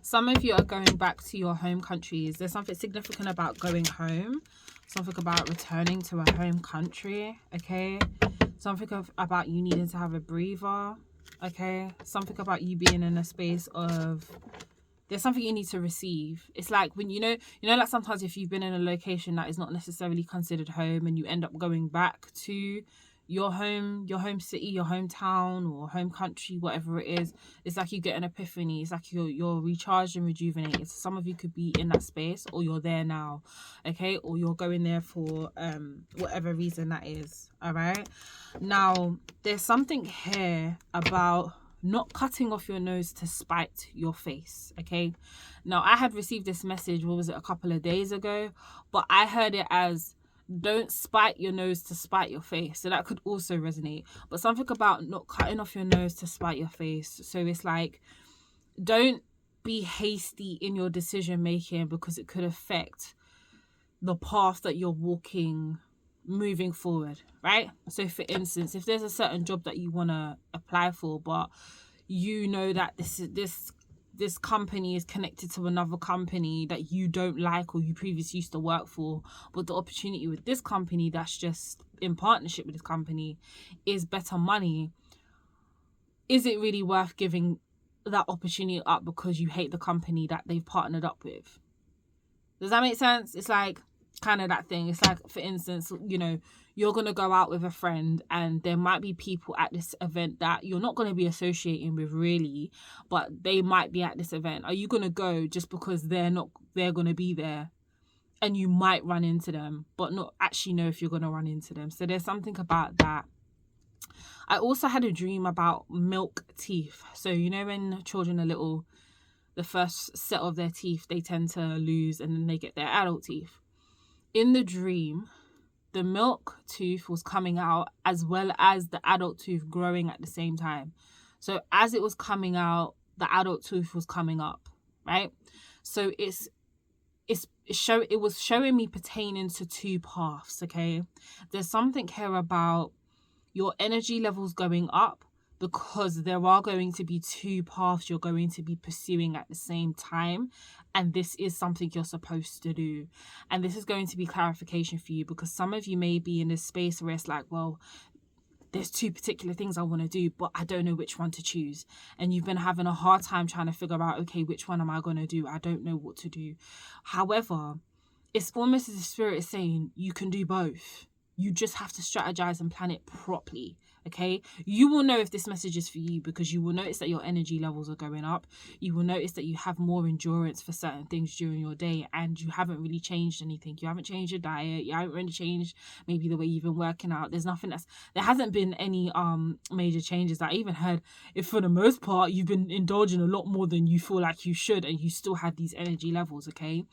Some of you are going back to your home countries. There's something significant about going home, something about returning to a home country, okay? Something about you needing to have a breather, okay? Something about you being in a space of, there's something you need to receive. It's like when like sometimes if you've been in a location that is not necessarily considered home and you end up going back to your home city, your hometown or home country, whatever it is, it's like you get an epiphany. It's like you're recharged and rejuvenated. So some of you could be in that space, or you're there now, okay? Or you're going there for whatever reason that is, all right? Now, there's something here about not cutting off your nose to spite your face, okay? Now, I had received this message, what was it, a couple of days ago, but I heard it as, don't spite your nose to spite your face. So that could also resonate. But something about not cutting off your nose to spite your face. So it's like, don't be hasty in your decision making because it could affect the path that you're walking moving forward, right? So for instance, if there's a certain job that you want to apply for, but you know that this company is connected to another company that you don't like or you previously used to work for, but the opportunity with this company that's just in partnership with this company is better money, is it really worth giving that opportunity up because you hate the company that they've partnered up with? Does that make sense? It's like kind of that thing. It's like, for instance, you're going to go out with a friend and there might be people at this event that you're not going to be associating with really, but they might be at this event. Are you going to go just because they're going to be there and you might run into them, but not actually know if you're going to run into them? So there's something about that. I also had a dream about milk teeth. So, when children are little, the first set of their teeth they tend to lose and then they get their adult teeth. In the dream, the milk tooth was coming out as well as the adult tooth growing at the same time. So as it was coming out, the adult tooth was coming up, right? So it was showing me pertaining to two paths, okay? There's something here about your energy levels going up because there are going to be two paths you're going to be pursuing at the same time. And this is something you're supposed to do. And this is going to be clarification for you because some of you may be in this space where it's like, well, there's two particular things I want to do, but I don't know which one to choose. And you've been having a hard time trying to figure out, okay, which one am I going to do? I don't know what to do. However, it's almost as the spirit is saying you can do both. You just have to strategize and plan it properly, okay? You will know if this message is for you because you will notice that your energy levels are going up. You will notice that you have more endurance for certain things during your day and you haven't really changed anything. You haven't changed your diet. You haven't really changed maybe the way you've been working out. There hasn't been any major changes. I even heard if for the most part you've been indulging a lot more than you feel like you should and you still have these energy levels, okay?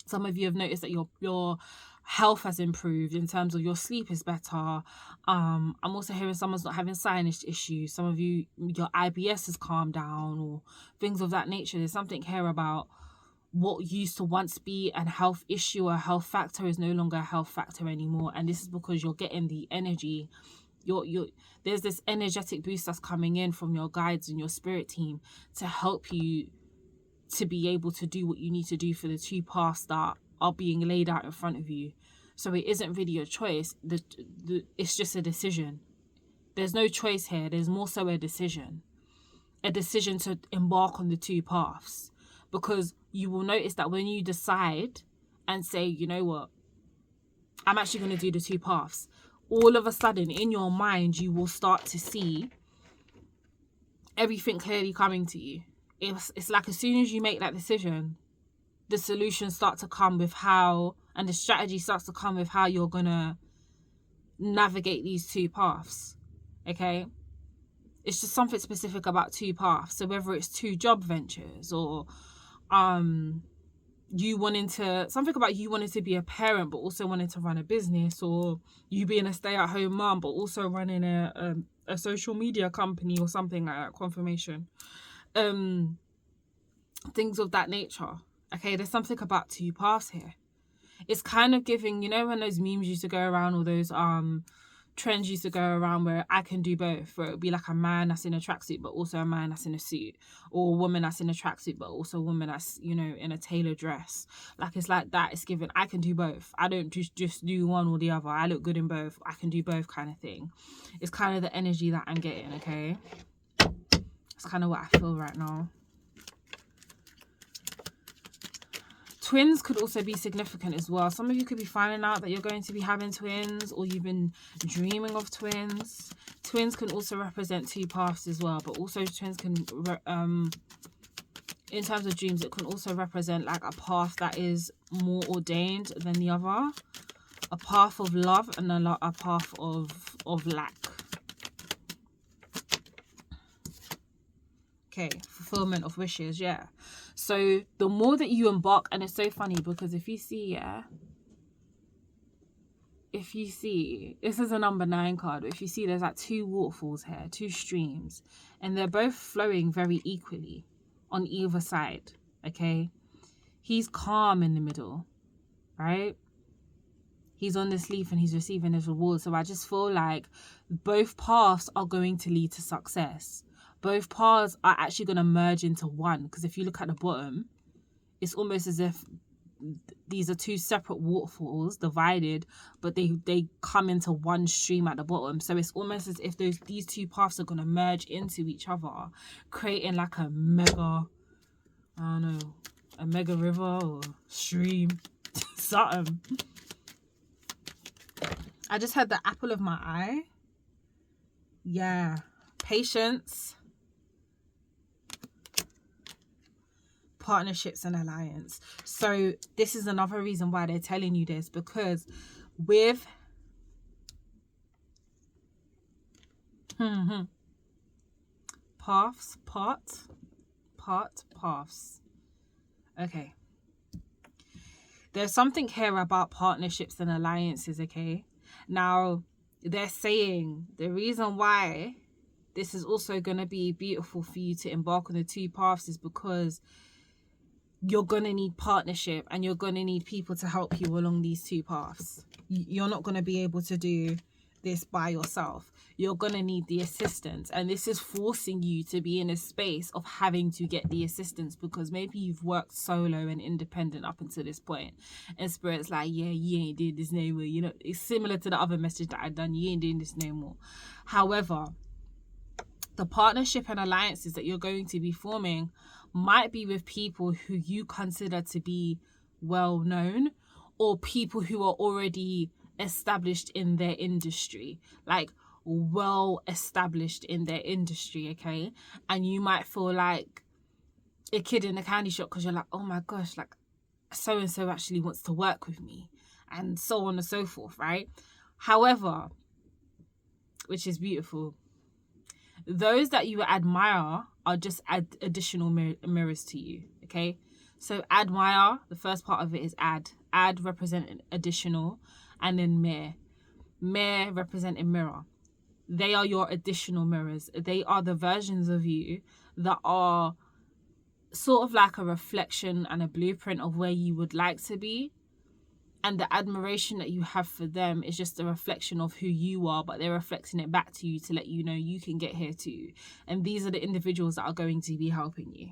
Some of you have noticed that your health has improved in terms of your sleep is better. I'm also hearing someone's not having sinus issues. Some of you, your IBS has calmed down or things of that nature. There's something here about what used to once be a health issue or a health factor is no longer a health factor anymore. And this is because you're getting the energy. There's this energetic boost that's coming in from your guides and your spirit team to help you to be able to do what you need to do for the two paths that are being laid out in front of you. So it isn't really a choice. It's just a decision. There's no choice here. There's more so a decision to embark on the two paths, because you will notice that when you decide and say, you know what, I'm actually going to do the two paths, all of a sudden in your mind, you will start to see everything clearly coming to you. It's like as soon as you make that decision, the solutions start to come with how, and the strategy starts to come with how you're going to navigate these two paths, okay? It's just something specific about two paths. So whether it's two job ventures or you wanting to be a parent but also wanting to run a business, or you being a stay-at-home mom but also running a social media company or something like that, confirmation. Things of that nature. Okay, there's something about two paths here. It's kind of giving, when those memes used to go around, or those trends used to go around where I can do both, where it would be like a man that's in a tracksuit but also a man that's in a suit, or a woman that's in a tracksuit but also a woman that's, you know, in a tailored dress. Like, it's like that. It's given I can do both. I don't just do one or the other. I look good in both. I can do both, kind of thing. It's kind of the energy that I'm getting. Okay, it's kind of what I feel right now. Twins could also be significant as well. Some of you could be finding out that you're going to be having twins, or you've been dreaming of twins. Twins can also represent two paths as well, but also twins can, in terms of dreams, it can also represent like a path that is more ordained than the other. A path of love and a path of lack. Okay, fulfillment of wishes, yeah. So the more that you embark, and it's so funny because if you see, yeah, if you see, this is a number 9 card, but if you see, there's like 2 waterfalls here, 2 streams, and they're both flowing very equally on either side, okay? He's calm in the middle, right? He's on this leaf and he's receiving his reward. So I just feel like both paths are going to lead to success. Both paths are actually going to merge into one, because if you look at the bottom, it's almost as if these are 2 separate waterfalls divided, but they come into one stream at the bottom. So it's almost as if these 2 paths are going to merge into each other, creating like a mega, I don't know, a mega river or stream, something. I just had the apple of my eye. Yeah, patience. Partnerships and alliance. So this is another reason why they're telling you this, because with paths. Okay, there's something here about partnerships and alliances. Okay, now they're saying the reason why this is also going to be beautiful for you to embark on the 2 paths is because you're going to need partnership, and you're going to need people to help you along these 2 paths. You're not going to be able to do this by yourself. You're going to need the assistance, and this is forcing you to be in a space of having to get the assistance, because maybe you've worked solo and independent up until this point, and Spirit's like, yeah, you ain't doing this no more. You know, it's similar to the other message that I've done. You ain't doing this no more. However, the partnership and alliances that you're going to be forming might be with people who you consider to be well known, or people who are already established in their industry, like well established in their industry, okay? And you might feel like a kid in a candy shop because you're like, oh my gosh, like so and so actually wants to work with me, and so on and so forth, right? However, which is beautiful, those that you admire are just additional mirrors to you, okay? So admire, the first part of it is add representing additional, and then mirror representing mirror. They are your additional mirrors. They are the versions of you that are sort of like a reflection and a blueprint of where you would like to be. And the admiration that you have for them is just a reflection of who you are, but they're reflecting it back to you to let you know you can get here too. And these are the individuals that are going to be helping you.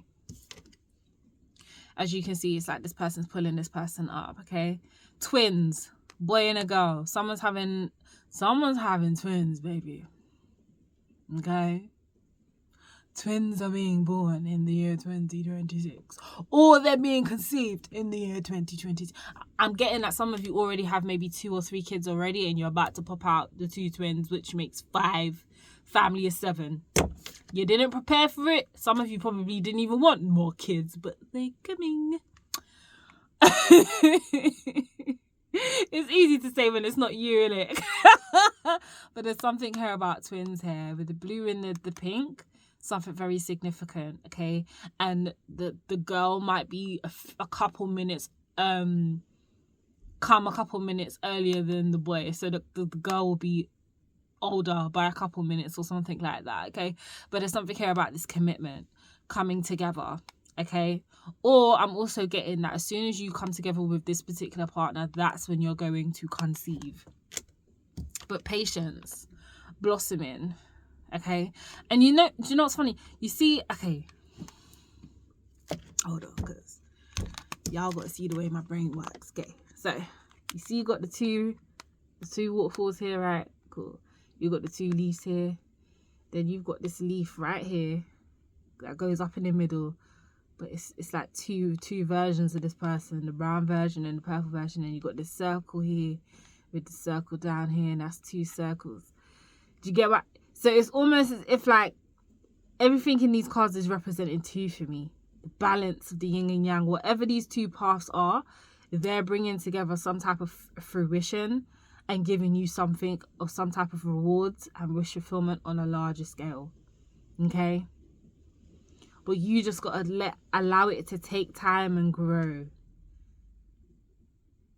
As you can see, it's like this person's pulling this person up, okay? Twins, boy and a girl. Someone's having twins, baby. Okay? Twins are being born in the year 2026, or they're being conceived in the year 2020. I'm getting that some of you already have maybe 2 or 3 kids already, and you're about to pop out the 2 twins, which makes 5. Family of 7. You didn't prepare for it. Some of you probably didn't even want more kids, but they're coming. It's easy to say when it's not you, innit? But there's something here about twins here with the blue and the pink. Something very significant, okay? And the girl might be a couple minutes come a couple minutes earlier than the boy, so the girl will be older by a couple minutes or something like that, okay? But there's something here about this commitment coming together, okay? Or I'm also getting that as soon as you come together with this particular partner, that's when you're going to conceive. but patience, blossoming. Okay, and do you know what's funny? You see, okay, hold on, because y'all got to see the way my brain works. Okay, so you see, you got the two waterfalls here, right? Cool. You got the two leaves here. Then you've got this leaf right here that goes up in the middle, but it's like two versions of this person, the brown version and the purple version, and you got this circle here with the circle down here, and that's two circles. Do you get what? So it's almost as if like everything in these cards is representing two for me. The balance of the yin and yang, whatever these two paths are, they're bringing together some type of fruition and giving you something of some type of rewards and wish fulfillment on a larger scale. Okay? But you just gotta allow it to take time and grow.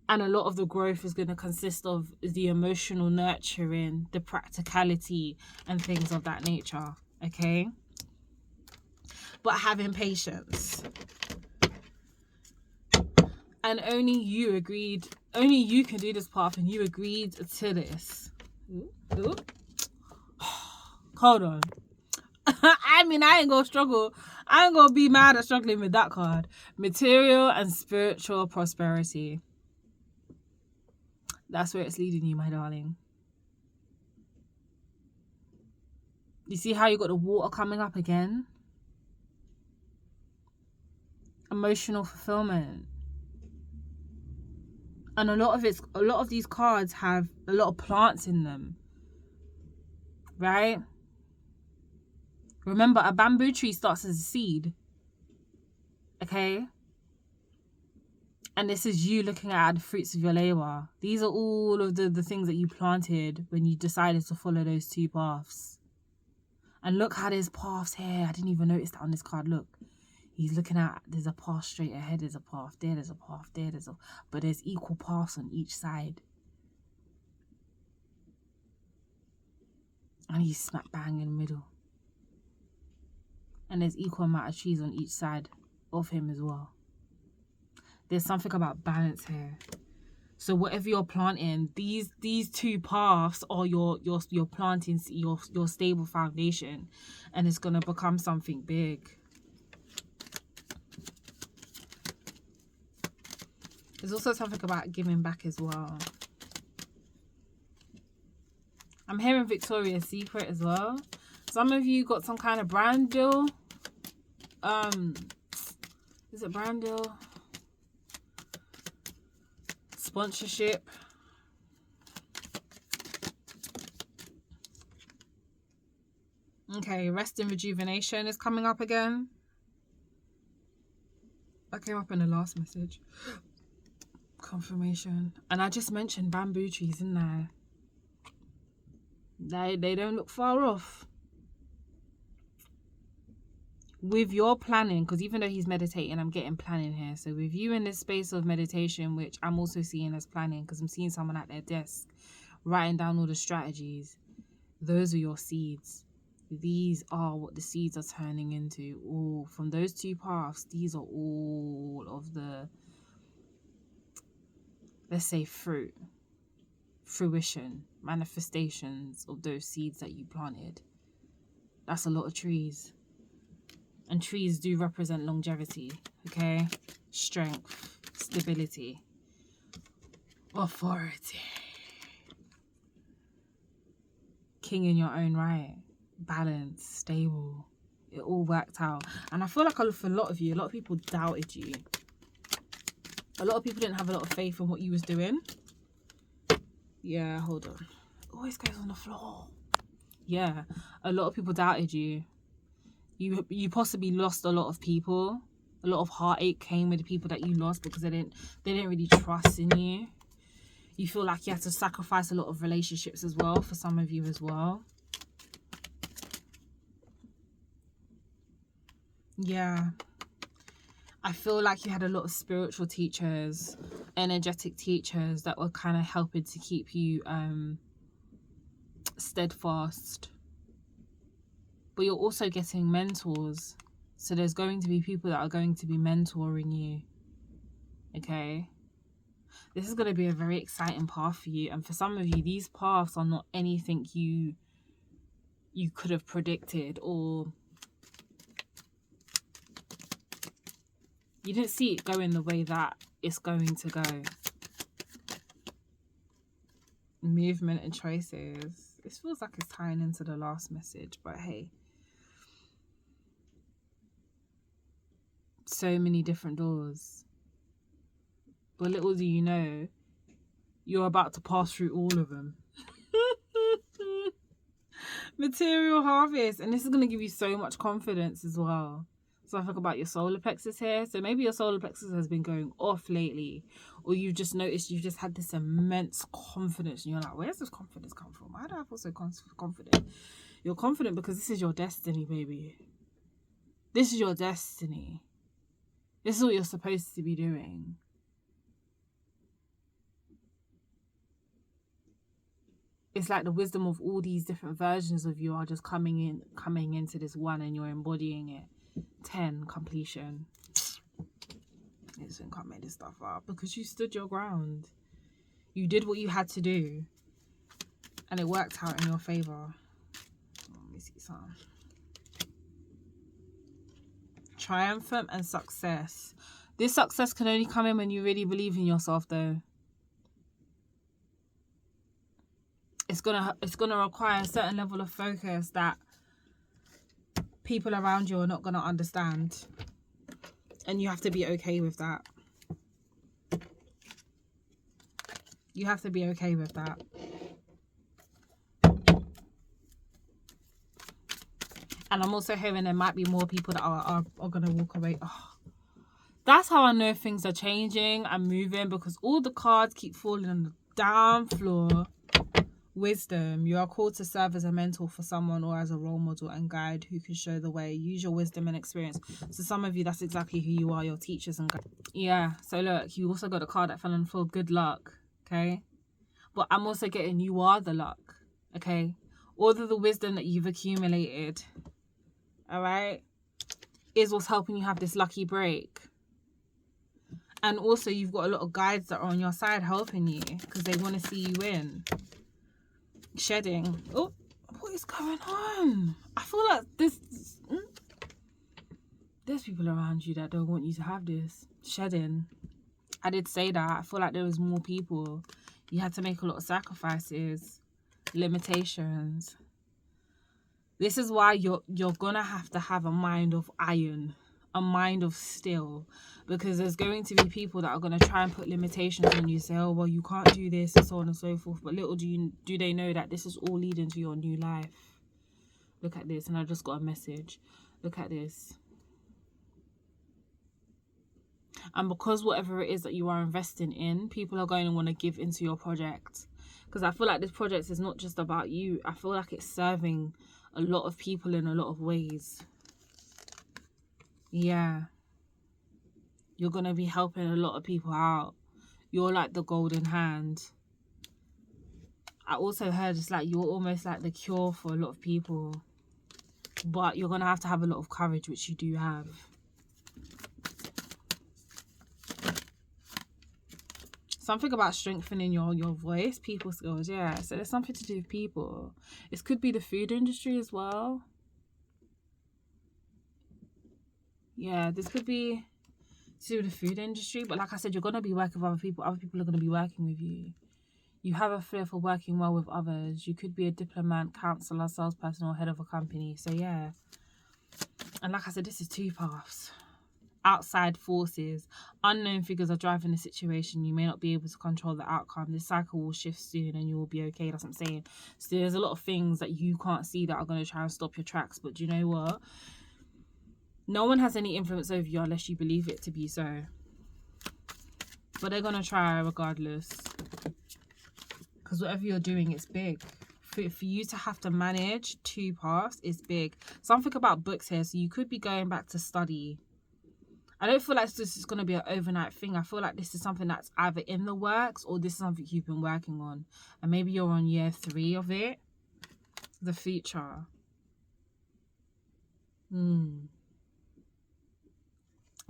And a lot of the growth is going to consist of the emotional nurturing, the practicality, and things of that nature. Okay? But having patience. And only you can do this path, and you agreed to this. Ooh. Hold on. I mean, I ain't gonna struggle. I ain't gonna be mad at struggling with that card. Material and spiritual prosperity. That's where it's leading you, my darling. You see how you got the water coming up again? Emotional fulfillment. And a lot of these cards have a lot of plants in them. Right? Remember, a bamboo tree starts as a seed. Okay? And this is you looking at the fruits of your labor. These are all of the things that you planted when you decided to follow those two paths. And look how there's paths here. I didn't even notice that on this card. Look. He's looking at, there's a path straight ahead, there's a path there, there's a path there, but there's equal paths on each side. And he's smack bang in the middle. And there's equal amount of trees on each side of him as well. There's something about balance here. So whatever you're planting, these two paths are your planting, your stable foundation, and it's gonna become something big. There's also something about giving back as well. I'm hearing Victoria's Secret as well. Some of you got some kind of brand deal. Is it brand deal? Sponsorship. Okay, rest and rejuvenation is coming up again. That came up in the last message. Confirmation. And I just mentioned bamboo trees, didn't I? They don't look far off. With your planning, because even though he's meditating, I'm getting planning here. So with you in this space of meditation, which I'm also seeing as planning, because I'm seeing someone at their desk writing down all the strategies, those are your seeds. These are what the seeds are turning into. All from those two paths, these are all of the, let's say, fruition, manifestations of those seeds that you planted. That's a lot of trees. And trees do represent longevity, okay? Strength, stability, authority. King in your own right. Balance, stable. It all worked out. And I feel like for a lot of you, a lot of people doubted you. A lot of people didn't have a lot of faith in what you was doing. Yeah, hold on. It always goes on the floor. Yeah, a lot of people doubted you. You possibly lost a lot of people. A lot of heartache came with the people that you lost because they didn't really trust in you. You feel like you had to sacrifice a lot of relationships as well for some of you as well. Yeah. I feel like you had a lot of spiritual teachers, energetic teachers that were kind of helping to keep you steadfast. But you're also getting mentors. So there's going to be people that are going to be mentoring you. Okay? This is going to be a very exciting path for you. And for some of you, these paths are not anything you could have predicted, or you didn't see it going the way that it's going to go. Movement and choices. This feels like it's tying into the last message, but hey. So many different doors. But little do you know, you're about to pass through all of them. Material harvest. And this is going to give you so much confidence as well. So I think about your solar plexus here. So maybe your solar plexus has been going off lately, or you've just noticed you've just had this immense confidence and you're like, where's this confidence come from? Why do I feel so confident? You're confident because this is your destiny, baby. This is your destiny. This is what you're supposed to be doing. It's like the wisdom of all these different versions of you are just coming into this one, and you're embodying it. 10, completion. Listen, can't make this stuff up because you stood your ground. You did what you had to do, and it worked out in your favor. Let me see some. Triumphant and success. This success can only come in when you really believe in yourself, though. It's gonna require a certain level of focus that people around you are not gonna understand, and you have to be okay with that. You have to be okay with that. And I'm also hearing there might be more people that are gonna walk away. Oh, that's how I know things are changing and moving, because all the cards keep falling on the damn floor. Wisdom. You are called to serve as a mentor for someone or as a role model and guide who can show the way. Use your wisdom and experience. So some of you, that's exactly who you are, your teachers and guides. Yeah, so look, you also got a card that fell on the floor. Good luck, okay? But I'm also getting you are the luck, okay? All of the wisdom that you've accumulated, all right, is what's helping you have this lucky break. And also you've got a lot of guides that are on your side helping you because they want to see you win. Shedding. Oh, what is going on? I feel like there's people around you that don't want you to have this. Shedding. I did say that. I feel like there was more people. You had to make a lot of sacrifices, limitations. This is why you're gonna have to have a mind of iron, a mind of steel, because there's going to be people that are going to try and put limitations on you, say, oh, well, you can't do this, and so on and so forth. But little do they know that this is all leading to your new life. Look at this. And I just got a message. Look at this. And because whatever it is that you are investing in, people are going to want to give into your project. Because I feel like this project is not just about you. I feel like it's serving a lot of people in a lot of ways. Yeah. You're going to be helping a lot of people out. You're like the golden hand. I also heard it's like you're almost like the cure for a lot of people. But you're going to have a lot of courage, which you do have. Something about strengthening your voice, people skills, yeah. So there's something to do with people. This could be the food industry as well. Yeah, this could be to do with the food industry. But like I said, you're going to be working with other people. Other people are going to be working with you. You have a flair for working well with others. You could be a diplomat, counselor, salesperson, or head of a company. So yeah. And like I said, this is two paths. Outside forces, unknown figures are driving the situation. You may not be able to control the outcome. This cycle will shift soon and you will be okay. That's what I'm saying. So there's a lot of things that you can't see that are going to try and stop your tracks. But do you know what? No one has any influence over you unless you believe it to be so. But they're going to try regardless. Because whatever you're doing, it's big. For you to have to manage two paths is big. Something about books here. So you could be going back to study. I don't feel like this is going to be an overnight thing. I feel like this is something that's either in the works or this is something you've been working on. And maybe you're on year 3 of it. The future.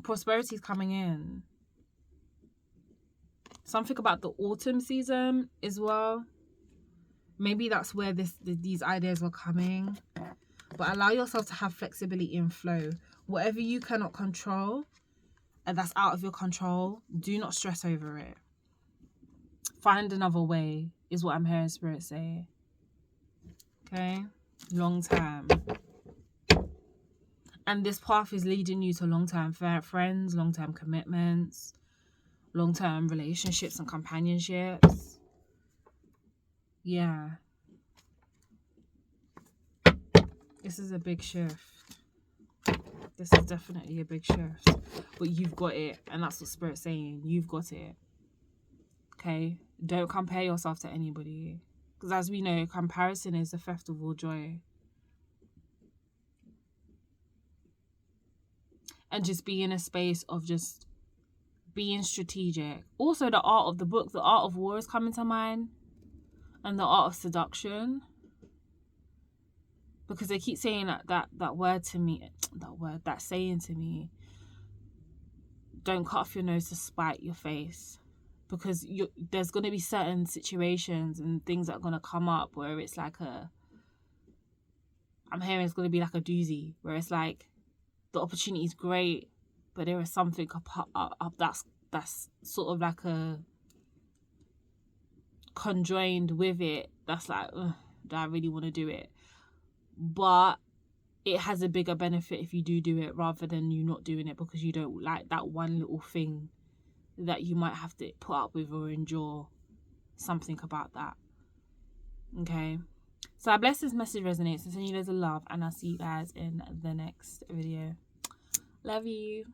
Prosperity is coming in. Something about the autumn season as well. Maybe that's where these ideas are coming. But allow yourself to have flexibility and flow. Whatever you cannot control and that's out of your control, do not stress over it. Find another way is what I'm hearing Spirit say. Okay? Long term. And this path is leading you to long-term friends, long-term commitments, long-term relationships and companionships. Yeah. This is a big shift. This is definitely a big shift. But you've got it. And that's what Spirit's saying. You've got it. Okay? Don't compare yourself to anybody. Because as we know, comparison is the theft of all joy. And just be in a space of just being strategic. Also, the art of the book, the art of war is coming to mind. And the art of seduction. Because they keep saying that word to me, that saying to me, don't cut off your nose to spite your face. Because there's going to be certain situations and things that are going to come up where it's like I'm hearing it's going to be like a doozy, where it's like the opportunity is great, but there is something up that's sort of like a conjoined with it. That's like, do I really want to do it? But it has a bigger benefit if you do it rather than you not doing it because you don't like that one little thing that you might have to put up with or endure something about that. Okay? So I bless this message resonates and send you loads of love, and I'll see you guys in the next video. Love you.